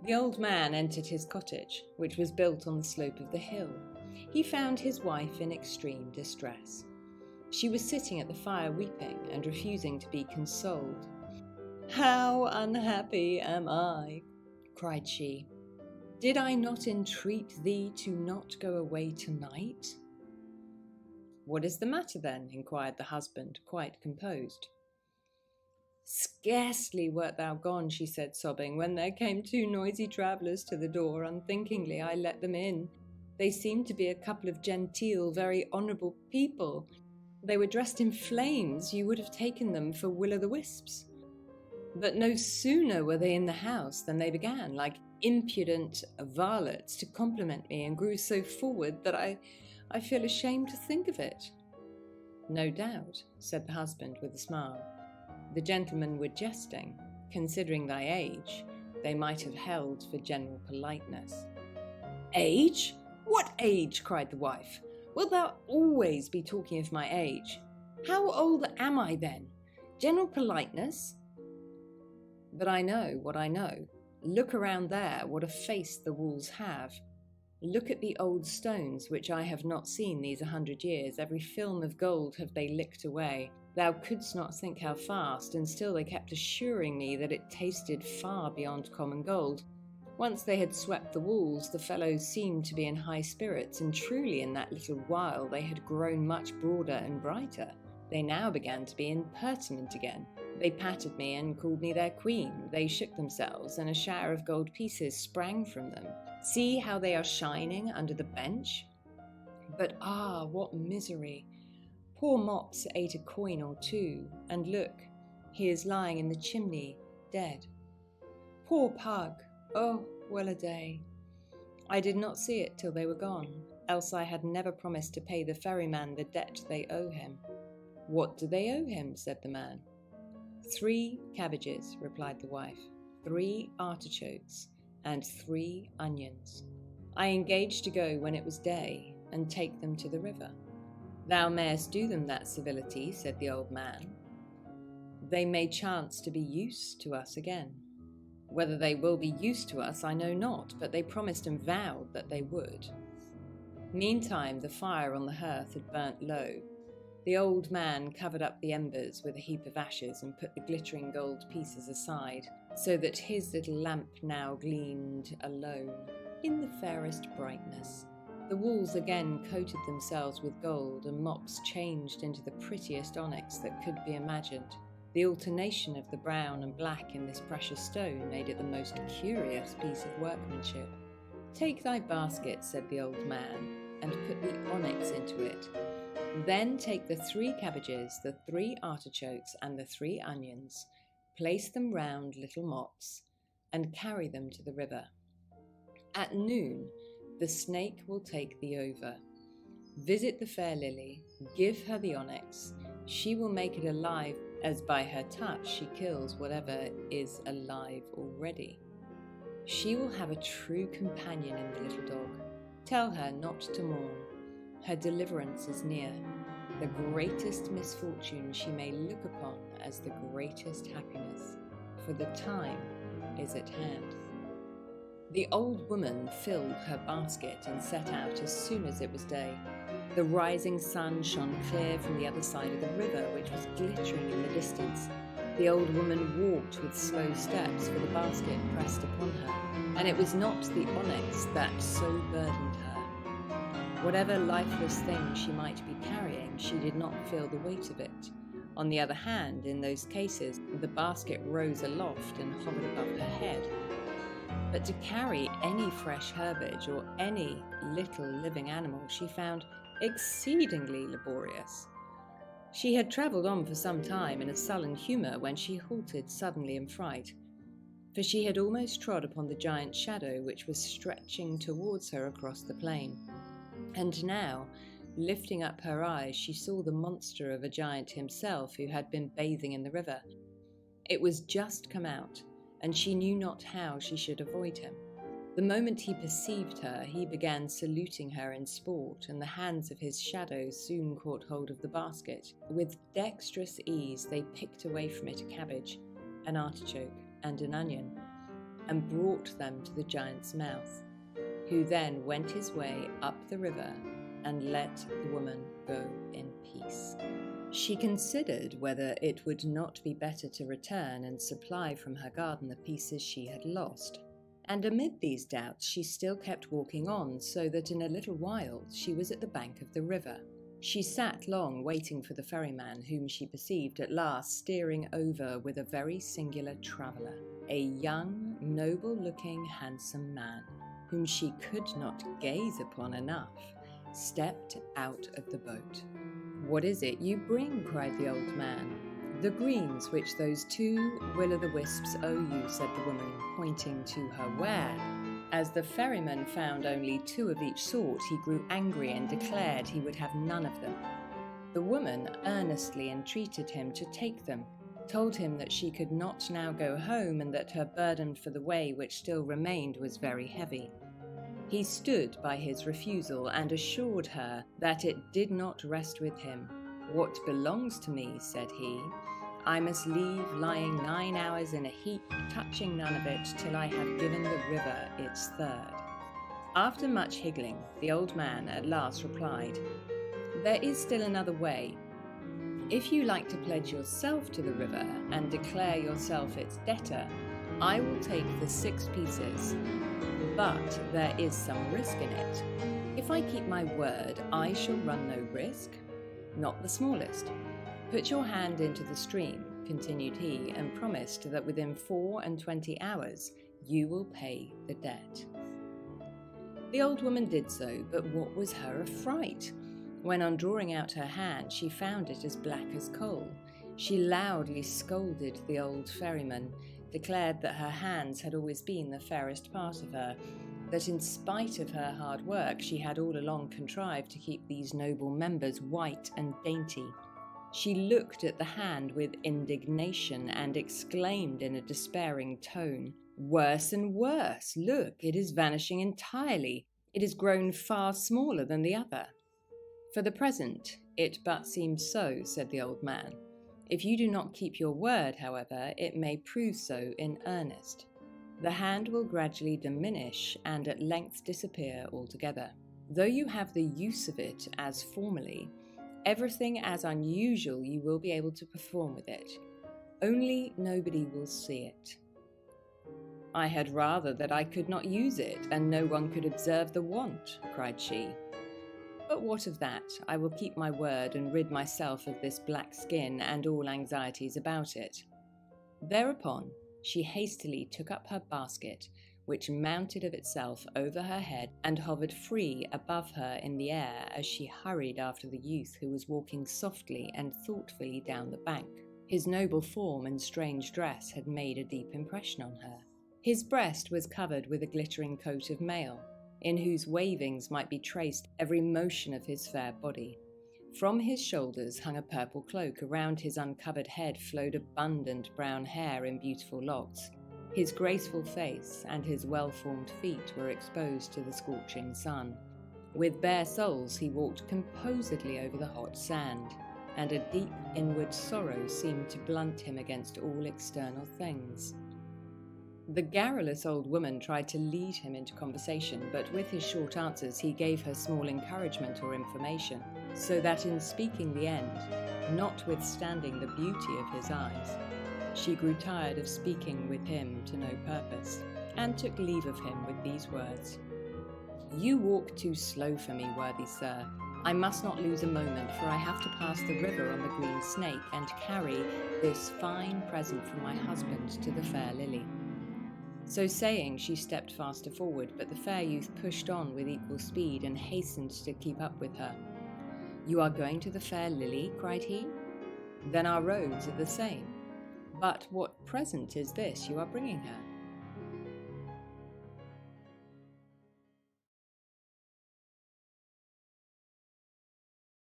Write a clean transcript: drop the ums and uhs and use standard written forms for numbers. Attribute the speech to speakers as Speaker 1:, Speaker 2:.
Speaker 1: The old man entered his cottage, which was built on the slope of the hill. He found his wife in extreme distress. She was sitting at the fire weeping and refusing to be consoled. "How unhappy am I!" cried she. "Did I not entreat thee to not go away tonight?" "What is the matter then?" inquired the husband, quite composed. "Scarcely wert thou gone," she said, sobbing, "when there came 2 noisy travellers to the door. Unthinkingly I let them in. They seemed to be a couple of genteel, very honourable people. They were dressed in flames. You would have taken them for will-o'-the-wisps. But no sooner were they in the house than they began, like impudent varlets, to compliment me, and grew so forward that I feel ashamed to think of it." "No doubt," said the husband with a smile. "The gentlemen were jesting. Considering thy age, they might have held for general politeness." "Age? What age?" cried the wife. "Wilt thou always be talking of my age? How old am I then? General politeness? But I know what I know. Look around there, what a face the walls have. Look at the old stones, which I have not seen these 100 years. Every film of gold have they licked away. Thou couldst not think how fast, and still they kept assuring me that it tasted far beyond common gold. Once they had swept the walls, the fellows seemed to be in high spirits, and truly in that little while they had grown much broader and brighter. They now began to be impertinent again. They patted me and called me their queen. They shook themselves, and a shower of gold pieces sprang from them. See how they are shining under the bench. But what misery! Poor Mops ate a coin or 2, and look, he is lying in the chimney, dead. Poor Pug! Oh, well a day! I did not see it till they were gone, else I had never promised to pay the ferryman the debt they owe him." "What do they owe him?" said the man. 3 cabbages, replied the wife, 3 artichokes, and 3 onions. I engaged to go when it was day, and take them to the river. "Thou mayest do them that civility," said the old man. "They may chance to be used to us again." "Whether they will be used to us I know not, but they promised and vowed that they would." Meantime the fire on the hearth had burnt low. The old man covered up the embers with a heap of ashes and put the glittering gold pieces aside, so that his little lamp now gleamed alone in the fairest brightness. The walls again coated themselves with gold, and Mops changed into the prettiest onyx that could be imagined. The alternation of the brown and black in this precious stone made it the most curious piece of workmanship. "Take thy basket," said the old man, "and put the onyx into it. Then take the 3 cabbages, the 3 artichokes, and the 3 onions, place them round little Mops, and carry them to the river. At noon the snake will take thee over. Visit the fair lily, give her the onyx. She will make it alive, as by her touch she kills whatever is alive already. She will have a true companion in the little dog. Tell her not to mourn. Her deliverance is near. The greatest misfortune she may look upon as the greatest happiness, for the time is at hand." The old woman filled her basket and set out as soon as it was day. The rising sun shone clear from the other side of the river, which was glittering in the distance. The old woman walked with slow steps, for the basket pressed upon her, and it was not the onyx that so burdened her. Whatever lifeless thing she might be carrying, she did not feel the weight of it. On the other hand, in those cases, the basket rose aloft and hovered above her head. But to carry any fresh herbage or any little living animal she found exceedingly laborious. She had travelled on for some time in a sullen humour when she halted suddenly in fright, for she had almost trod upon the giant shadow which was stretching towards her across the plain. And now, lifting up her eyes, she saw the monster of a giant himself, who had been bathing in the river. It was just come out, and she knew not how she should avoid him. The moment he perceived her, he began saluting her in sport, and the hands of his shadow soon caught hold of the basket. With dexterous ease they picked away from it a cabbage, an artichoke, and an onion. and brought them to the giant's mouth, who then went his way up the river and let the woman go in peace. She considered whether it would not be better to return and supply from her garden the pieces she had lost. And amid these doubts she still kept walking on, so that in a little while she was at the bank of the river. She sat long waiting for the ferryman, whom she perceived at last steering over with a very singular traveller, a young, noble-looking, handsome man, whom she could not gaze upon enough, stepped out of the boat. "What is it you bring?" cried the old man. "The greens which those 2 will-o'-the-wisps owe you," said the woman, pointing to her. "Where?" As the ferryman found only 2 of each sort, he grew angry and declared he would have none of them. The woman earnestly entreated him to take them, told him that she could not now go home, and that her burden for the way which still remained was very heavy. He stood by his refusal and assured her that it did not rest with him. "What belongs to me," said he, "I must leave lying 9 hours in a heap, touching none of it, till I have given the river its third." After much higgling, the old man at last replied, "There is still another way. If you like to pledge yourself to the river and declare yourself its debtor, I will take the 6 pieces, but there is some risk in it. If I keep my word, I shall run no risk." "Not the smallest. Put your hand into the stream," continued he, "and promised that within 24 hours you will pay the debt." The old woman did so, but what was her affright, when on drawing out her hand she found it as black as coal. She loudly scolded the old ferryman, declared that her hands had always been the fairest part of her, that in spite of her hard work she had all along contrived to keep these noble members white and dainty. She looked at the hand with indignation and exclaimed in a despairing tone, "Worse and worse! Look, it is vanishing entirely. It is grown far smaller than the other." "For the present, it but seems so," said the old man. "If you do not keep your word, however, it may prove so in earnest. The hand will gradually diminish and at length disappear altogether. Though you have the use of it as formerly, everything as unusual you will be able to perform with it, only nobody will see it." "I had rather that I could not use it, and no one could observe the want," cried she. "But what of that? I will keep my word and rid myself of this black skin and all anxieties about it." Thereupon she hastily took up her basket, which mounted of itself over her head and hovered free above her in the air as she hurried after the youth who was walking softly and thoughtfully down the bank. His noble form and strange dress had made a deep impression on her. His breast was covered with a glittering coat of mail, in whose wavings might be traced every motion of his fair body. From his shoulders hung a purple cloak, around his uncovered head flowed abundant brown hair in beautiful locks. His graceful face and his well-formed feet were exposed to the scorching sun. With bare soles he walked composedly over the hot sand, and a deep inward sorrow seemed to blunt him against all external things. The garrulous old woman tried to lead him into conversation, but with his short answers he gave her small encouragement or information, so that in speaking the end, notwithstanding the beauty of his eyes, she grew tired of speaking with him to no purpose, and took leave of him with these words: "You walk too slow for me, worthy sir. I must not lose a moment, for I have to pass the river on the Green Snake, and carry this fine present from my husband to the fair Lily." So saying, she stepped faster forward, but the fair youth pushed on with equal speed and hastened to keep up with her. "You are going to the fair Lily?" cried he. "Then our roads are the same. But what present is this you are bringing her?"